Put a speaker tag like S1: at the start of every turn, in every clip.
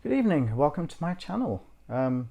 S1: Good evening, welcome to my channel. I'm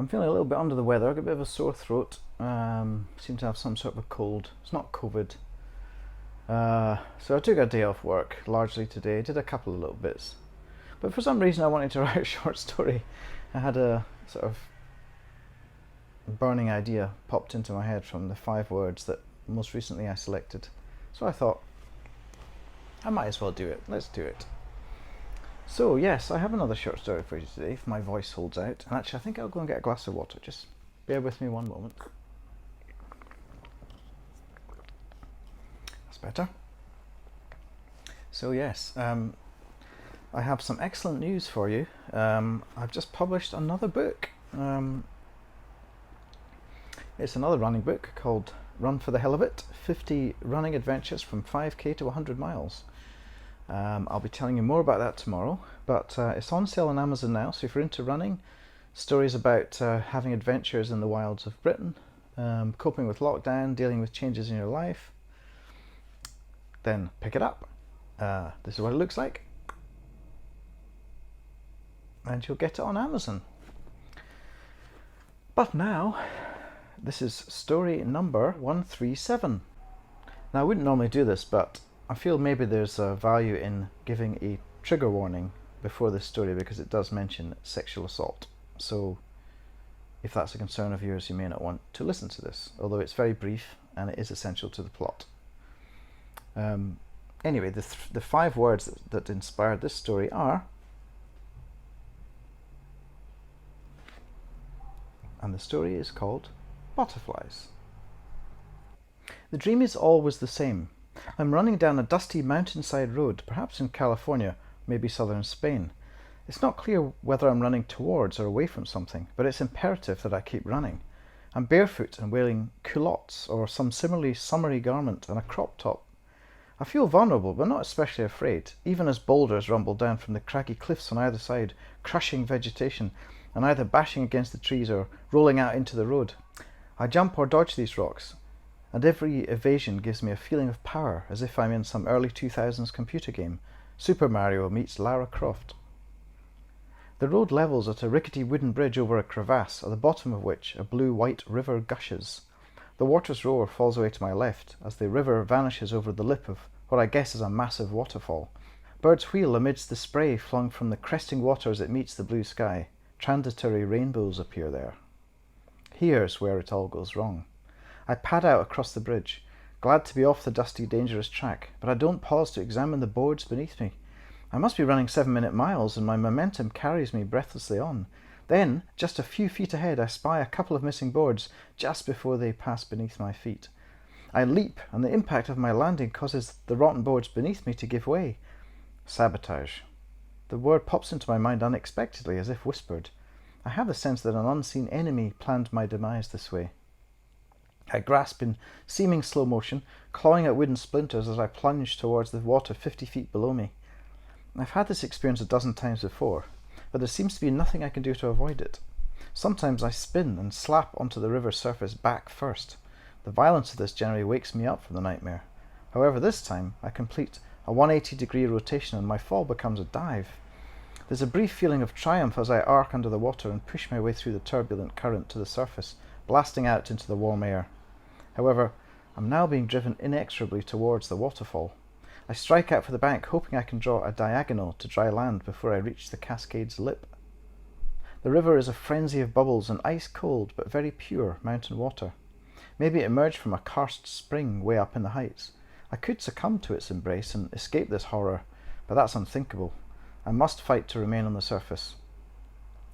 S1: feeling a little bit under the weather, I've got a bit of a sore throat, seem to have some sort of a cold. It's not COVID. So I took a day off work, largely today, did a couple of little bits. But for some reason I wanted to write a short story. I had a sort of burning idea popped into my head from the 5 words that most recently I selected. So I thought, I might as well do it, let's do it. So yes, I have another short story for you today, if my voice holds out. And actually I think I'll go and get a glass of water, just bear with me one moment. That's better. So yes, I have some excellent news for you. I've just published another book. It's another running book called Run for the Hell of It, 50 Running Adventures from 5k to 100 miles. I'll be telling you more about that tomorrow, but it's on sale on Amazon now, so if you're into running, stories about having adventures in the wilds of Britain, coping with lockdown, dealing with changes in your life, then pick it up. This is what it looks like, and you'll get it on Amazon. But now, this is story number 137. Now I wouldn't normally do this, but I feel maybe there's a value in giving a trigger warning before this story because it does mention sexual assault. So if that's a concern of yours, you may not want to listen to this, although it's very brief and it is essential to the plot. Anyway, the 5 words that inspired this story are, and the story is called Butterflies. The dream is always the same. I'm running down a dusty mountainside road, perhaps in California, maybe southern Spain. It's not clear whether I'm running towards or away from something, but it's imperative that I keep running. I'm barefoot and wearing culottes or some similarly summery garment and a crop top. I feel vulnerable, but not especially afraid, even as boulders rumble down from the craggy cliffs on either side, crushing vegetation and either bashing against the trees or rolling out into the road. I jump or dodge these rocks, and every evasion gives me a feeling of power, as if I'm in some early 2000s computer game. Super Mario meets Lara Croft. The road levels at a rickety wooden bridge over a crevasse, at the bottom of which a blue-white river gushes. The water's roar falls away to my left, as the river vanishes over the lip of what I guess is a massive waterfall. Birds wheel amidst the spray flung from the cresting water as it meets the blue sky. Transitory rainbows appear there. Here's where it all goes wrong. I pad out across the bridge, glad to be off the dusty, dangerous track, but I don't pause to examine the boards beneath me. I must be running 7-minute miles, and my momentum carries me breathlessly on. Then, just a few feet ahead, I spy a couple of missing boards just before they pass beneath my feet. I leap, and the impact of my landing causes the rotten boards beneath me to give way. Sabotage. The word pops into my mind unexpectedly, as if whispered. I have the sense that an unseen enemy planned my demise this way. I grasp in seeming slow motion, clawing at wooden splinters as I plunge towards the water 50 feet below me. I've had this experience a dozen times before, but there seems to be nothing I can do to avoid it. Sometimes I spin and slap onto the river's surface back first. The violence of this generally wakes me up from the nightmare. However, this time I complete a 180-degree rotation and my fall becomes a dive. There's a brief feeling of triumph as I arc under the water and push my way through the turbulent current to the surface, blasting out into the warm air. However, I'm now being driven inexorably towards the waterfall. I strike out for the bank, hoping I can draw a diagonal to dry land before I reach the cascade's lip. The river is a frenzy of bubbles and ice-cold but very pure mountain water. Maybe it emerged from a karst spring way up in the heights. I could succumb to its embrace and escape this horror, but that's unthinkable. I must fight to remain on the surface.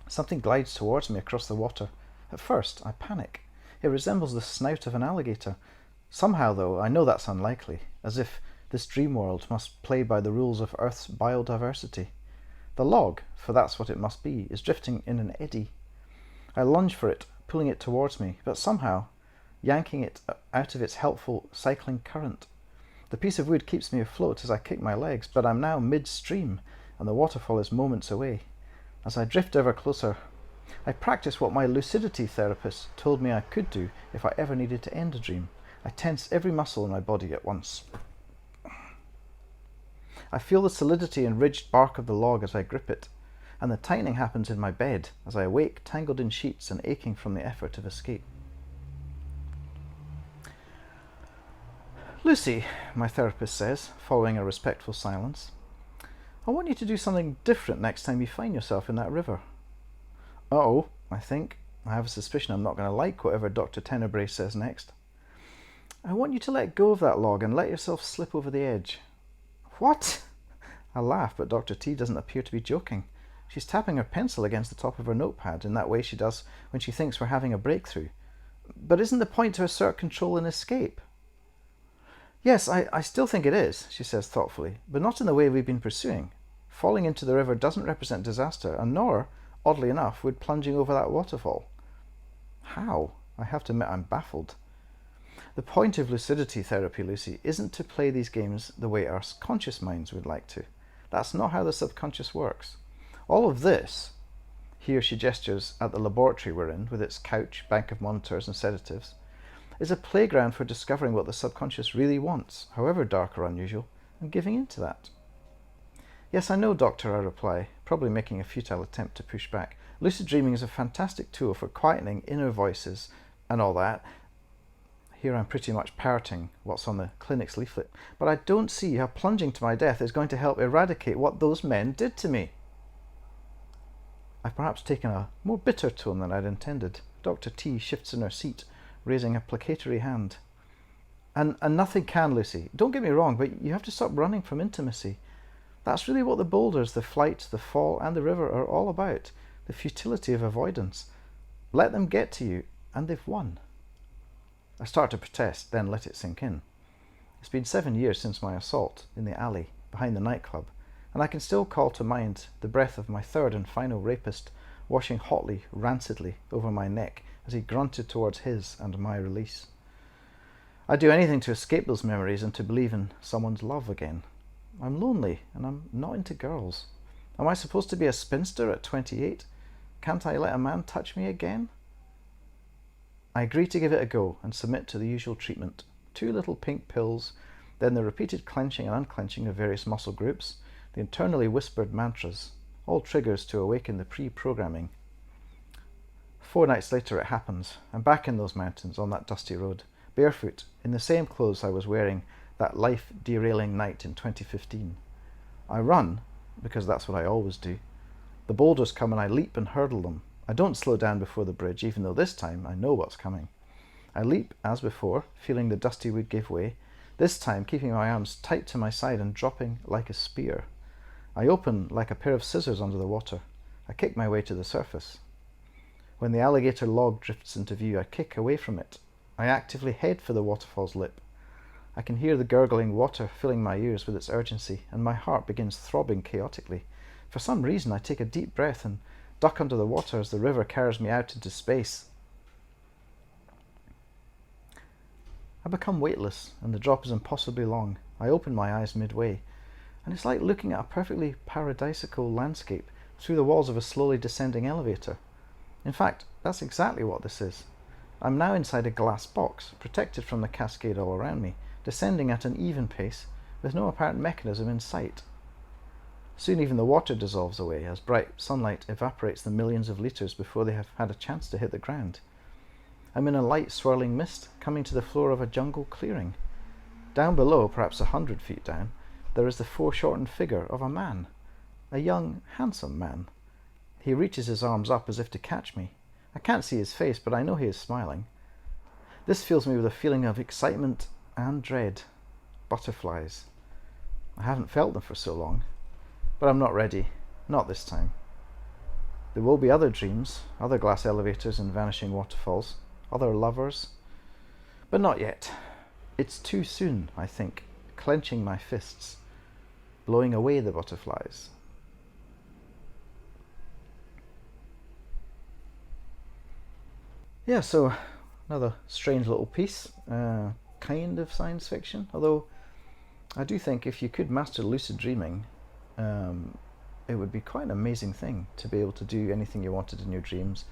S1: Something glides towards me across the water. At first, I panic. It resembles the snout of an alligator. Somehow, though, I know that's unlikely, as if this dream world must play by the rules of Earth's biodiversity. The log, for that's what it must be, is drifting in an eddy. I lunge for it, pulling it towards me, but somehow yanking it out of its helpful cycling current. The piece of wood keeps me afloat as I kick my legs, but I'm now midstream, and the waterfall is moments away. As I drift ever closer, I practice what my lucidity therapist told me I could do if I ever needed to end a dream. I tense every muscle in my body at once. I feel the solidity and ridged bark of the log as I grip it. and the tightening happens in my bed as I awake, tangled in sheets and aching from the effort of escape. Lucy, my therapist says, following a respectful silence, I want you to do something different next time you find yourself in that river. Uh-oh, I think. I have a suspicion I'm not going to like whatever Dr. Tenebrae says next. I want you to let go of that log and let yourself slip over the edge. What? I laugh, but Dr. T doesn't appear to be joking. She's tapping her pencil against the top of her notepad in that way she does when she thinks we're having a breakthrough. But isn't the point to assert control and escape? Yes, I still think it is, she says thoughtfully, but not in the way we've been pursuing. Falling into the river doesn't represent disaster, and nor, oddly enough, would plunging over that waterfall. How? I have to admit I'm baffled. The point of lucidity therapy, Lucy, isn't to play these games the way our conscious minds would like to. That's not how the subconscious works. All of this, here she gestures at the laboratory we're in, with its couch, bank of monitors and sedatives, is a playground for discovering what the subconscious really wants, however dark or unusual, and giving in to that. Yes, I know, Doctor, I reply, probably making a futile attempt to push back. Lucid dreaming is a fantastic tool for quietening inner voices and all that. Here I'm pretty much parroting what's on the clinic's leaflet, but I don't see how plunging to my death is going to help eradicate what those men did to me. I've perhaps taken a more bitter tone than I'd intended. Dr. T shifts in her seat, raising a placatory hand. And nothing can, Lucy. Don't get me wrong, but you have to stop running from intimacy. That's really what the boulders, the flight, the fall, and the river are all about. The futility of avoidance. Let them get to you, and they've won. I start to protest, then let it sink in. It's been 7 years since my assault in the alley behind the nightclub, and I can still call to mind the breath of my third and final rapist washing hotly, rancidly over my neck as he grunted towards his and my release. I'd do anything to escape those memories and to believe in someone's love again. I'm lonely, and I'm not into girls. Am I supposed to be a spinster at 28? Can't I let a man touch me again? I agree to give it a go and submit to the usual treatment. 2 little pink pills, then the repeated clenching and unclenching of various muscle groups, the internally whispered mantras, all triggers to awaken the pre-programming. 4 nights later it happens. I'm back in those mountains on that dusty road, barefoot, in the same clothes I was wearing that life-derailing night in 2015. I run, because that's what I always do. The boulders come and I leap and hurdle them. I don't slow down before the bridge, even though this time I know what's coming. I leap, as before, feeling the dusty wood give way, this time keeping my arms tight to my side and dropping like a spear. I open like a pair of scissors under the water. I kick my way to the surface. When the alligator log drifts into view, I kick away from it. I actively head for the waterfall's lip. I can hear the gurgling water filling my ears with its urgency, and my heart begins throbbing chaotically. For some reason, I take a deep breath and duck under the water as the river carries me out into space. I become weightless, and the drop is impossibly long. I open my eyes midway, and it's like looking at a perfectly paradisical landscape through the walls of a slowly descending elevator. In fact, that's exactly what this is. I'm now inside a glass box, protected from the cascade all around me, descending at an even pace, with no apparent mechanism in sight. Soon even the water dissolves away, as bright sunlight evaporates the millions of litres before they have had a chance to hit the ground. I'm in a light swirling mist, coming to the floor of a jungle clearing. Down below, perhaps 100 feet down, there is the foreshortened figure of a man. A young, handsome man. He reaches his arms up as if to catch me. I can't see his face, but I know he is smiling. This fills me with a feeling of excitement and dread. Butterflies. I haven't felt them for so long. But I'm not ready. Not this time. There will be other dreams, other glass elevators and vanishing waterfalls, other lovers. But not yet. It's too soon, I think, clenching my fists, blowing away the butterflies. Yeah, so another strange little piece, kind of science fiction, although I do think if you could master lucid dreaming, it would be quite an amazing thing to be able to do anything you wanted in your dreams.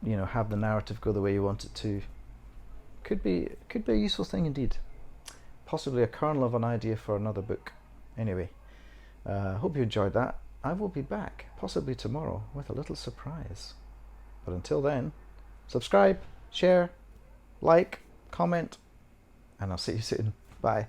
S1: You know, have the narrative go the way you want it to. Could be a useful thing indeed. Possibly a kernel of an idea for another book. Anyway, hope you enjoyed that. I will be back, possibly tomorrow, with a little surprise. But until then, subscribe, share, like, comment, and I'll see you soon. Bye.